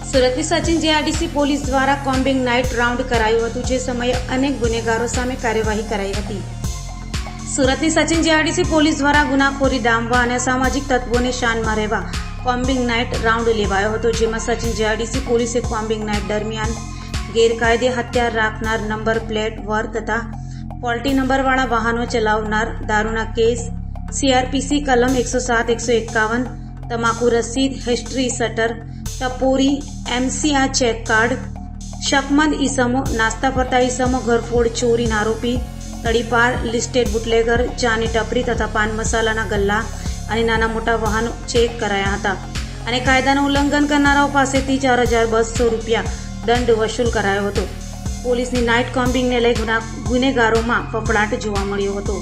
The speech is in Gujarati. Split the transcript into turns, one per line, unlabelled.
સુરતની સચિન જેઆરડીસી પોલીસ દ્વારા કોમ્બિંગ નાઇટ રાઉન્ડ કરાયું હતું, જે સમયે અનેક ગુનેગારો સામે કાર્યવાહી કરાઈ હતી. સુરતની સચિન જેઆરડીસી પોલીસ દ્વારા ગુનાખોરી ડામવા અને સામાજિક તત્વોની શાનમાં રહેવા કોમ્બિંગ નાઇટ રાઉન્ડ લેવાયો હતો, જેમાં સચિન જેઆરડીસી પોલીસે કોમ્બિંગ નાઇટ દરમિયાન ગેરકાયદે હથિયાર રાખનાર, નંબર પ્લેટ વર તથા ફોલ્ટી નંબરવાળા વાહનો ચલાવનાર, દારૂના કેસ, સીઆરપીસી કલમ 107-151, તમાકુ રસીદ, હિસ્ટ્રી શટર, ટપોરી, એમસીઆર ચેક કાર્ડ, શકમંદ ઈસમો, નાસ્તા ફરતા ઈસમો, ઘરફોડ ચોરીના આરોપી, તડીપાર, લિસ્ટેડ બુટલેગર, ચાની ટપરી તથા પાન મસાલાના ગલ્લા અને નાના મોટા વાહનો ચેક કરાયા હતા અને કાયદાનું ઉલ્લંઘન કરનારાઓ પાસેથી 4,200 રૂપિયા દંડ વસૂલ કરાયો હતો. પોલીસની નાઇટ કોમ્બિંગને લઈ ગુનેગારોમાં ફફડાટ જોવા મળ્યો હતો.